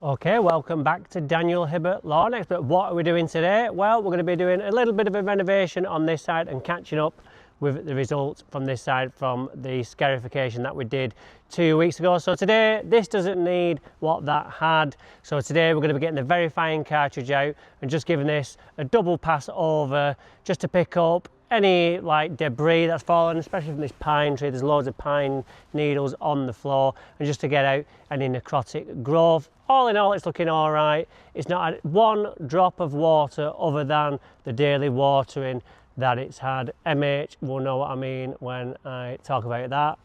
Okay, welcome back to Daniel Hibbert Lawn Expert. What are we doing today? Well, we're going to be doing a little bit of a renovation on this side and catching up with the results from this side from the scarification that we did 2 weeks ago. So today, this doesn't need what that had. So today we're going to be getting the verifying cartridge out and just giving this a double pass over just to pick up any like debris that's fallen, especially from this pine tree. There's loads of pine needles on the floor, and just to get out any necrotic growth. All in all, it's looking all right. It's not had one drop of water other than the daily watering that it's had. MH will know what I mean when I talk about that.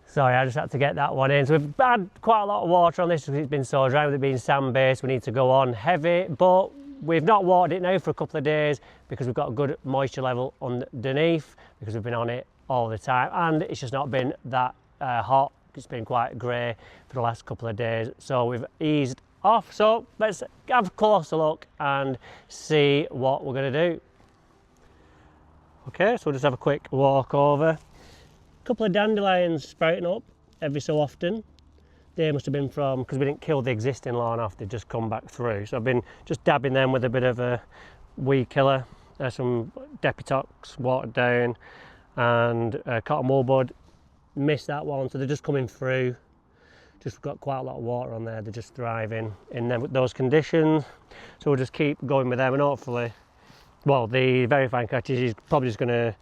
Sorry, I just had to get that one in. So we've had quite a lot of water on this because it's been so dry with it being sand-based. We need to go on heavy, but we've not watered it now for a couple of days because we've got a good moisture level underneath because we've been on it all the time, and it's just not been that hot. It's been quite grey for the last couple of days, so we've eased off. So let's have a closer look and see what we're going to do. Okay, so we'll just have a quick walk over. A couple of dandelions sprouting up every so often. They must have been from, because we didn't kill the existing lawn off, they've just come back through. So I've been just dabbing them with a bit of a weed killer, some Depitox watered down, and cotton wool bud. Missed that one, so they're just coming through. Just got quite a lot of water on there. They're just thriving in those conditions. So we'll just keep going with them, and hopefully, well, the verifying cartridge is probably just going to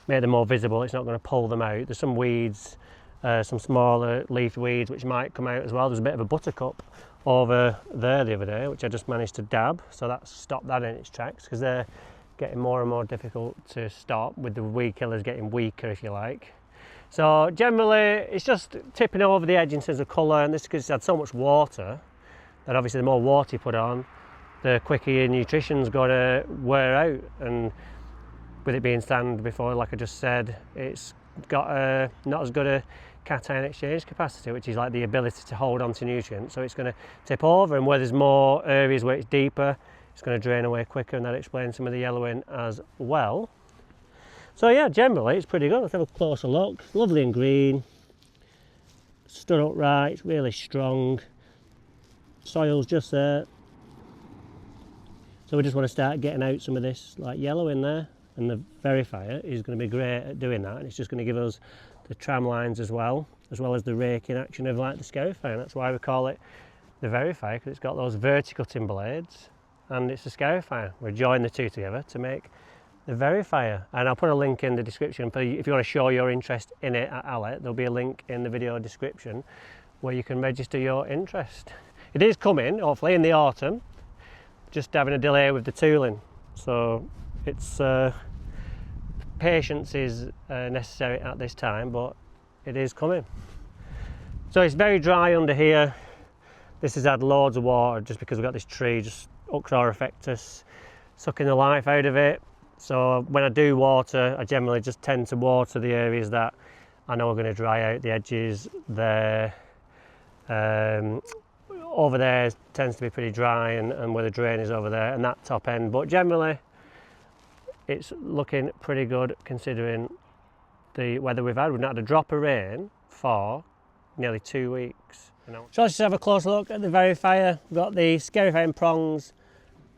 make them more visible. It's not going to pull them out. There's some weeds, some smaller leaf weeds which might come out as well. There's a bit of a buttercup over there the other day which I just managed to dab, so that stopped that in its tracks because they're getting more and more difficult to stop with the weed killers getting weaker, if you like. So generally it's just tipping over the edge in terms of colour, and this is because it's had so much water that obviously the more water you put on, the quicker your nutrition's got to wear out, and with it being sand before, like I just said, it's got not as good a cation exchange capacity, which is like the ability to hold on to nutrients. So it's going to tip over, and where there's more areas where it's deeper, it's going to drain away quicker, and that explains some of the yellowing as well. So yeah, generally it's pretty good. Let's have a closer look. Lovely and green, stood upright, it's really strong. Soil's just there. So we just want to start getting out some of this like yellow in there, and the verifier is going to be great at doing that, and it's just going to give us the tram lines as well as the raking action of like the scarifier. And that's why we call it the verifier, because it's got those vertical cutting blades and it's a scarifier. We join the two together to make the verifier, and I'll put a link in the description for you if you want to show your interest in it at Allet. There'll be a link in the video description where you can register your interest. It is coming hopefully in the autumn, just having a delay with the tooling, so it's patience is necessary at this time, but it is coming. So it's very dry under here. This has had loads of water just because we've got this tree, just Uxora effectus, sucking the life out of it. So when I do water, I generally just tend to water the areas that I know are going to dry out. The edges there, over there tends to be pretty dry, and where the drain is over there, and that top end. But generally it's looking pretty good considering the weather we've had. We've not had a drop of rain for nearly 2 weeks. So let's just have a close look at the verifier. We've got the scarifying prongs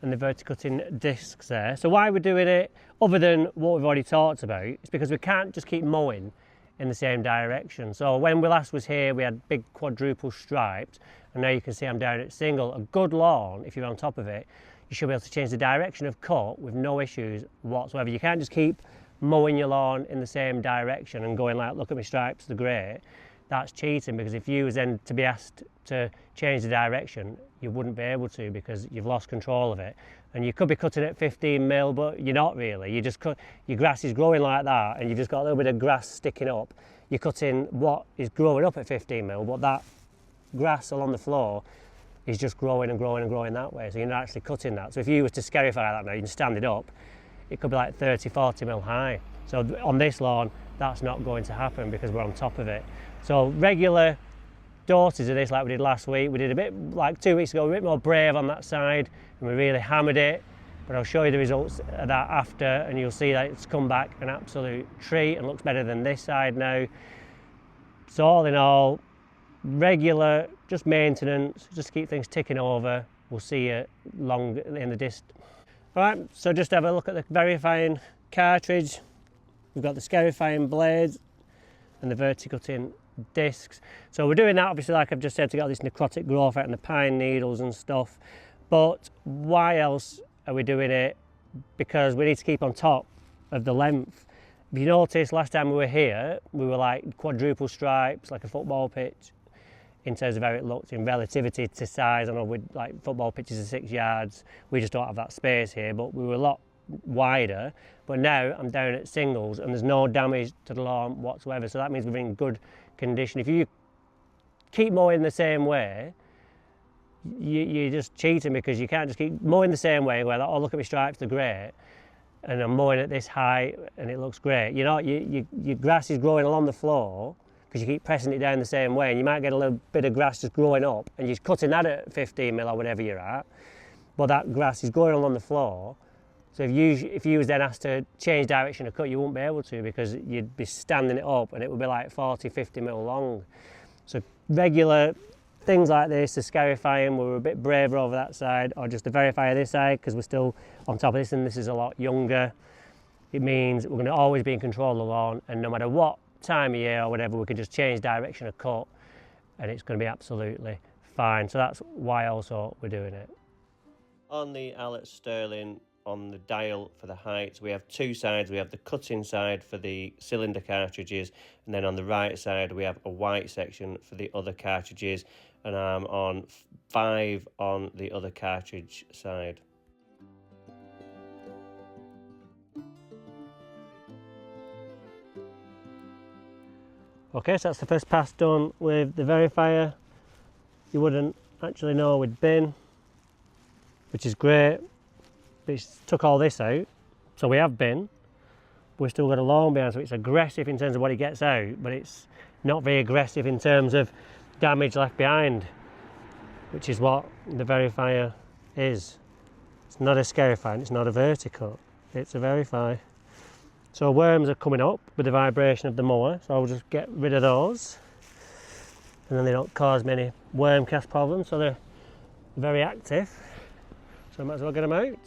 and the vertical cutting discs there. So why we're doing it, other than what we've already talked about, is because we can't just keep mowing in the same direction. So when we last was here, we had big quadruple striped, and now you can see I'm down at single. A good lawn, if you're on top of it, you should be able to change the direction of cut with no issues whatsoever. You can't just keep mowing your lawn in the same direction and going like, look at my stripes, they're great. That's cheating, because if you was then to be asked to change the direction, you wouldn't be able to because you've lost control of it. And you could be cutting at 15 mil, but you're not really. You just cut, your grass is growing like that, and you've just got a little bit of grass sticking up. You're cutting what is growing up at 15 mil, but that grass along the floor is just growing and growing and growing that way. So you're not actually cutting that. So if you was to scarify that now, you can stand it up, it could be like 30, 40 mil high. So on this lawn, that's not going to happen because we're on top of it. So regular doses of this like we did last week. We did a bit like 2 weeks ago, a bit more brave on that side, and we really hammered it. But I'll show you the results of that after, and you'll see that it's come back an absolute treat and looks better than this side now. So all in all, regular, just maintenance, just to keep things ticking over. We'll see you long in the distance. All right, so just have a look at the verifying cartridge. We've got the scarifying blades and the verticutting discs. So we're doing that, obviously, like I've just said, to get all this necrotic growth out and the pine needles and stuff. But why else are we doing it? Because we need to keep on top of the length. If you notice, last time we were here, we were like quadruple stripes, like a football pitch, in terms of how it looked in relativity to size. I know with like football pitches are 6 yards, we just don't have that space here, but we were a lot wider. But now I'm down at singles and there's no damage to the lawn whatsoever, so that means we're in good condition. If you keep mowing the same way, you're just cheating, because you can't just keep mowing the same way where, oh, look at my stripes, they're great, and I'm mowing at this height and it looks great. You know, your grass is growing along the floor because you keep pressing it down the same way, and you might get a little bit of grass just growing up and you're cutting that at 15 mil or whatever you're at, but that grass is growing along the floor. So if you was then asked to change direction of cut, you wouldn't be able to, because you'd be standing it up and it would be like 40, 50 mil long. So regular things like this, the scarifying, we were a bit braver over that side, or just the verifier this side, because we're still on top of this and this is a lot younger. It means we're going to always be in control of the lawn, and no matter what time of year or whatever, we can just change direction of cut and it's going to be absolutely fine. So that's why also we're doing it. On the Alex Sterling, on the dial for the heights, we have 2 sides. We have the cutting side for the cylinder cartridges, and then on the right side we have a white section for the other cartridges, and I'm on 5 on the other cartridge side. Okay, so that's the first pass done with the verifier. You wouldn't actually know we'd been, which is great. It took all this out, so we have been. We've still got a lawn behind, so it's aggressive in terms of what it gets out, but it's not very aggressive in terms of damage left behind, which is what the verifier is. It's not a scarifying, it's not a vertical, it's a verify. So worms are coming up with the vibration of the mower, so I'll just get rid of those, and then they don't cause many worm cast problems, so they're very active, so I might as well get them out.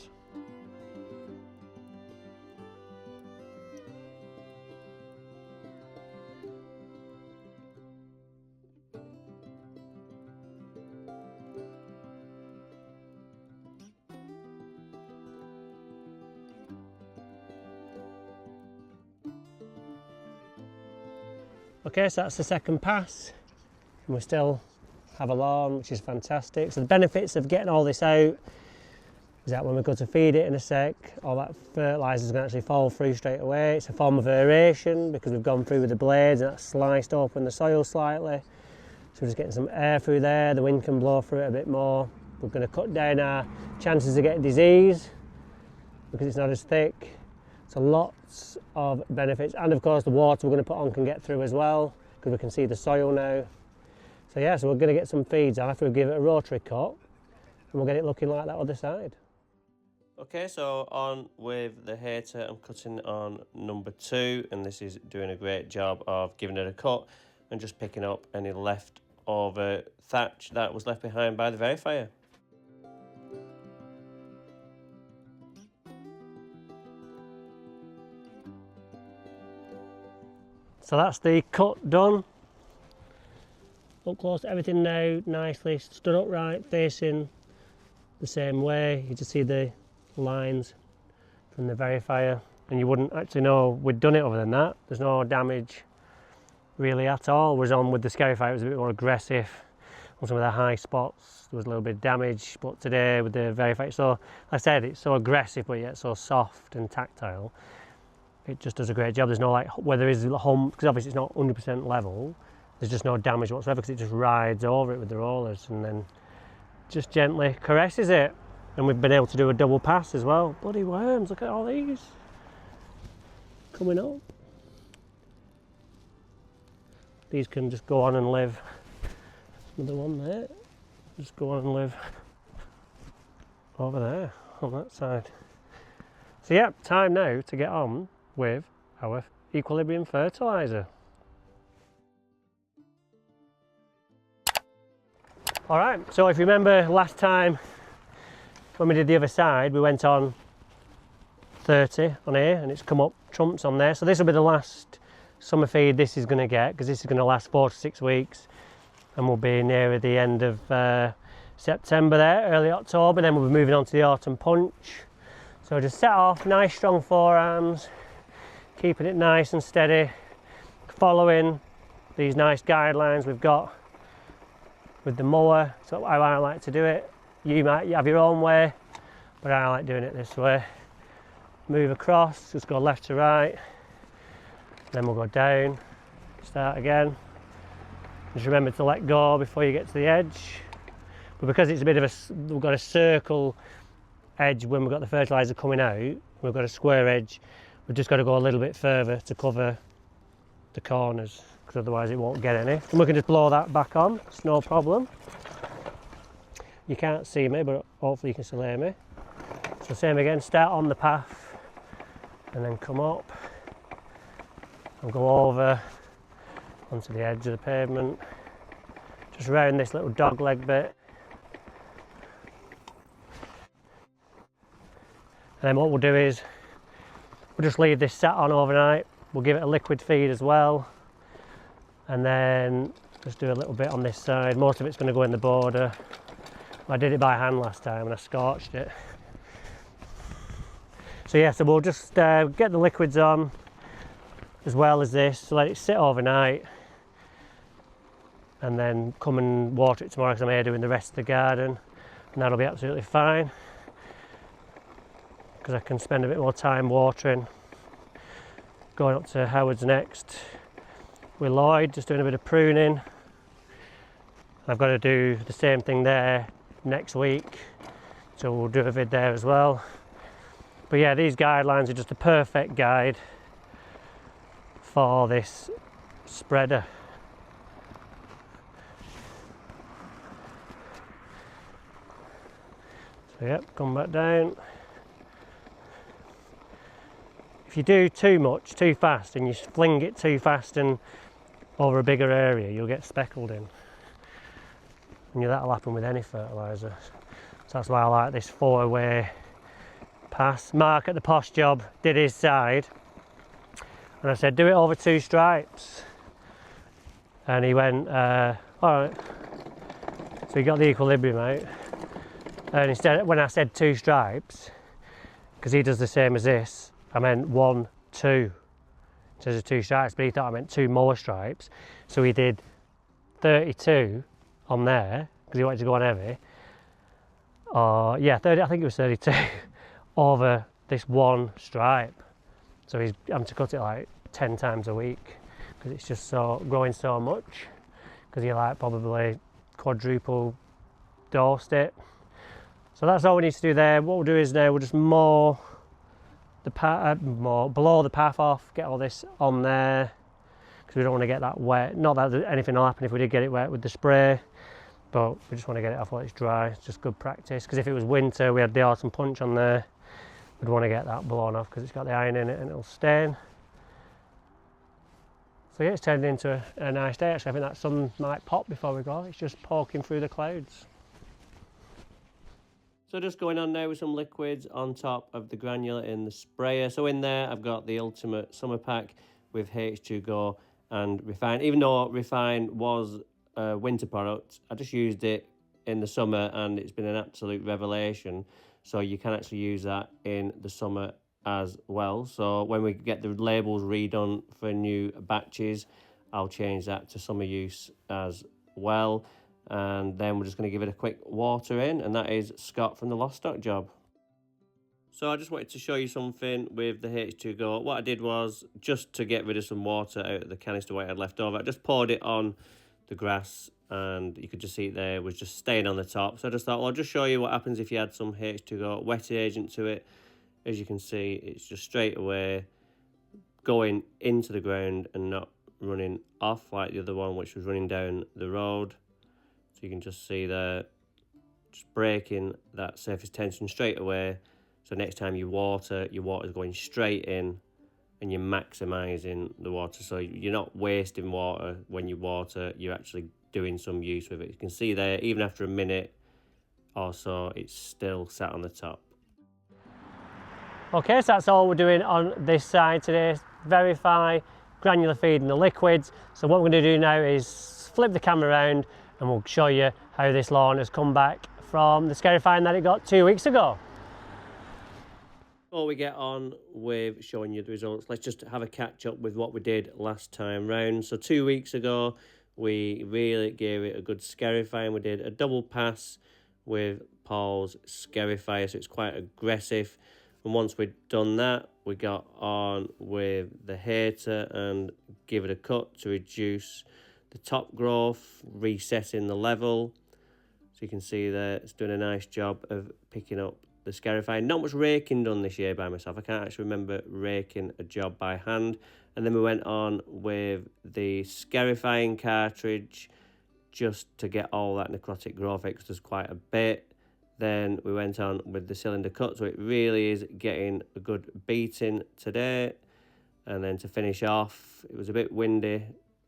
Okay, so that's the second pass, and we still have a lawn, which is fantastic. So the benefits of getting all this out is that when we go to feed it in a sec, all that fertiliser is going to actually fall through straight away. It's a form of aeration because we've gone through with the blades and that's sliced open the soil slightly. So we're just getting some air through there, the wind can blow through it a bit more. We're going to cut down our chances of getting disease because it's not as thick. So lots of benefits, and of course the water we're going to put on can get through as well because we can see the soil now. So yeah, so we're going to get some feeds after we give it a rotary cut, and we'll get it looking like that other side. Okay, so on with the hater, I'm cutting on number 2, and this is doing a great job of giving it a cut and just picking up any leftover thatch that was left behind by the verifier. So that's the cut done. Up close to everything now, nicely stood upright, facing the same way. You just see the lines from the verifier, and you wouldn't actually know we'd done it other than that. There's no damage really at all. Whereas on with the Scarification, it was a bit more aggressive. On some of the high spots, there was a little bit of damage, but today with the verifier, so like I said, it's so aggressive, but yet so soft and tactile. It just does a great job. There's no like, where there is a hump, because obviously it's not 100% level, there's just no damage whatsoever because it just rides over it with the rollers and then just gently caresses it. And we've been able to do a double pass as well. Bloody worms, look at all these coming up. These can just go on and live. Another one there. Just go on and live over there on that side. So yeah, time now to get on with our equilibrium fertiliser. All right, so if you remember last time when we did the other side, we went on 30 on here and it's come up trumps on there. So this will be the last summer feed this is going to get, because this is going to last 4 to 6 weeks and we'll be near the end of September there, early October, then we'll be moving on to the autumn punch. So just set off, nice strong forearms, keeping it nice and steady, following these nice guidelines we've got with the mower. So how I like to do it. You might have your own way, but I like doing it this way. Move across, just go left to right, then we'll go down, start again. Just remember to let go before you get to the edge. But because it's a bit of a, we've got a circle edge when we've got the fertiliser coming out, we've got a square edge, we've just got to go a little bit further to cover the corners, because otherwise it won't get any. And we can just blow that back on, it's no problem. You can't see me, but hopefully you can still hear me. So same again, start on the path and then come up and go over onto the edge of the pavement, just round this little dog leg bit. And then what we'll do is we'll just leave this sat on overnight. We'll give it a liquid feed as well, and then just do a little bit on this side. Most of it's going to go in the border. I did it by hand last time and I scorched it. So yeah, so we'll just get the liquids on as well as this, so let it sit overnight and then come and water it tomorrow, because I'm here doing the rest of the garden, and that'll be absolutely fine, because I can spend a bit more time watering. Going up to Howard's next with Lloyd, just doing a bit of pruning. I've got to do the same thing there next week, so we'll do a vid there as well. But yeah, these guidelines are just a perfect guide for this spreader. So yep, come back down. If you do too much, too fast, and you fling it too fast and over a bigger area, you'll get speckled in. And that'll happen with any fertiliser. So that's why I like this 4-way pass. Mark at the Posh job did his side, and I said do it over 2 stripes, and he went alright. So he got the equilibrium out, and instead, when I said 2 stripes, because he does the same as this, I meant 1, 2 instead of 2 stripes, but he thought I meant 2 more stripes, so he did 32 on there because he wanted to go on heavy. Yeah, 30, I think it was 32 over this 1 stripe. So he's having to cut it like 10 times a week because it's just so growing so much, because he like probably quadruple dosed it. So that's all we need to do there. What we'll do is now we'll just mow the path, blow the path off, get all this on there, because we don't want to get that wet. Not that anything will happen if we did get it wet with the spray, but we just want to get it off while it's dry. It's just good practice, because if it was winter, we had the autumn punch on there, we'd want to get that blown off because it's got the iron in it and it'll stain. So yeah, it's turned into a nice day. Actually, I think that sun might pop before we go. It's just poking through the clouds. So just going on now with some liquids on top of the granular in the sprayer. So in there, I've got the Ultimate Summer Pack with H2Go and Refine. Even though Refine was a winter product, I just used it in the summer and it's been an absolute revelation. So you can actually use that in the summer as well. So when we get the labels redone for new batches, I'll change that to summer use as well. And then we're just going to give it a quick water in, and that is Scott from the Lost Stock job. So I just wanted to show you something with the H2Go. What I did was, just to get rid of some water out of the canister what I had left over, I just poured it on the grass, and you could just see it there, it was just staying on the top. So I just thought, well, I'll just show you what happens if you add some H2Go wet agent to it. As you can see, it's just straight away going into the ground and not running off like the other one, which was running down the road. So you can just see there, just breaking that surface tension straight away. So next time you water, your water's going straight in and you're maximising the water. So you're not wasting water when you water, you're actually doing some use with it. You can see there, even after a minute or so, it's still sat on the top. Okay, so that's all we're doing on this side today. Verify granular feed in the liquids. So what we're going to do now is flip the camera around and we'll show you how this lawn has come back from the scarifying that it got 2 weeks ago. Before we get on with showing you the results, let's just have a catch up with what we did last time round. So 2 weeks ago, we really gave it a good scarifying. We did a double pass with Paul's scarifier, so it's quite aggressive. And once we'd done that, we got on with the hater and give it a cut to reduce the top growth, resetting the level. So you can see there, it's doing a nice job of picking up the scarifying. Not much raking done this year by myself. I can't actually remember raking a job by hand. And then we went on with the scarifying cartridge just to get all that necrotic growth, because there's quite a bit. Then we went on with the cylinder cut, so it really is getting a good beating today. And then to finish off, it was a bit windy,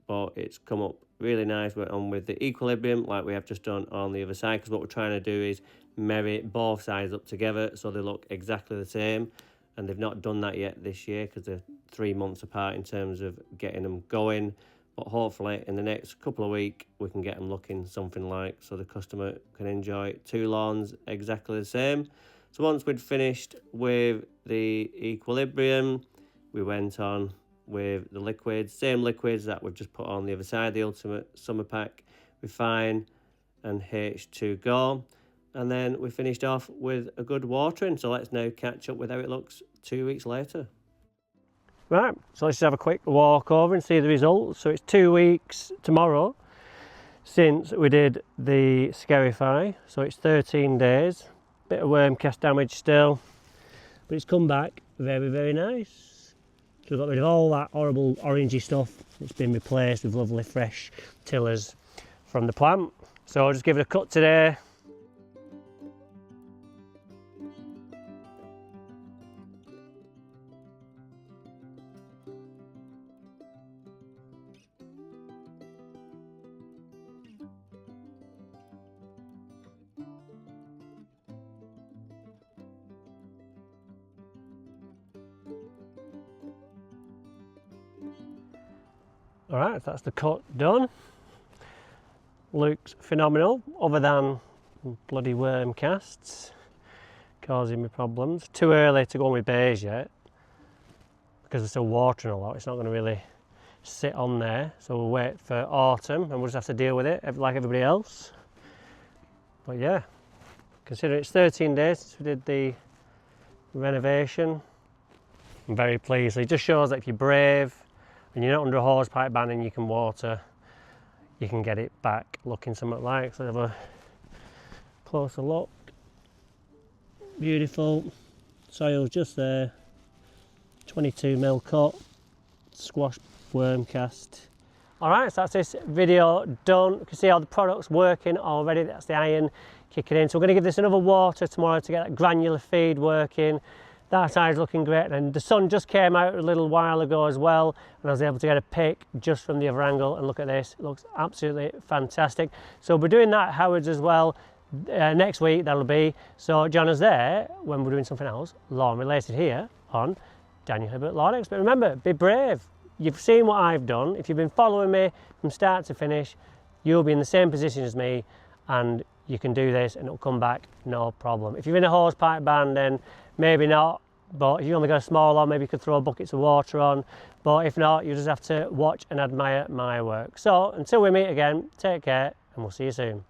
but it's come up really nice. We're on with the equilibrium like we have just done on the other side, because what we're trying to do is marry both sides up together so they look exactly the same. And they've not done that yet this year because they're 3 months apart in terms of getting them going. But hopefully in the next couple of weeks we can get them looking something like, so the customer can enjoy 2 lawns exactly the same. So once we'd finished with the equilibrium, we went on with the liquids, same liquids that we've just put on the other side, the Ultimate Summer Pack, Refine and H2Go. And then we finished off with a good watering. So let's now catch up with how it looks 2 weeks later. Right, so let's just have a quick walk over and see the results. So it's 2 weeks tomorrow since we did the Scarify. So it's 13 days. Bit of worm cast damage still, but it's come back very, very nice. So we've got rid of all that horrible orangey stuff. It's been replaced with lovely fresh tillers from the plant. So I'll just give it a cut today. Alright, that's the cut done. Looks phenomenal, other than bloody worm casts causing me problems. Too early to go on with beige yet because we're still watering a lot. It's not going to really sit on there, so we'll wait for autumn and we'll just have to deal with it like everybody else. But yeah, consider it's 13 days since we did the renovation. I'm very pleased. It just shows that if you're brave and you're not under a hose pipe ban and you can water, you can get it back looking something like. So have a closer look. Beautiful. Soil's just there. 22mm cut. Squash worm cast. Alright, so that's this video done. You can see all the products working already. That's the iron kicking in. So we're going to give this another water tomorrow to get that granular feed working. That side's looking great, and the sun just came out a little while ago as well, and I was able to get a pic just from the other angle, and look at this, it looks absolutely fantastic. So we're doing that at Howard's as well next week, that'll be. So join us there when we're doing something else lawn related here on Daniel Hibbert Lawn Expert. Remember, be brave. You've seen what I've done. If you've been following me from start to finish, you'll be in the same position as me, and you can do this and it'll come back no problem. If you're in a hose pipe ban, then maybe not, but if you only got a small lawn, maybe you could throw buckets of water on. But if not, you just have to watch and admire my work. So until we meet again, take care and we'll see you soon.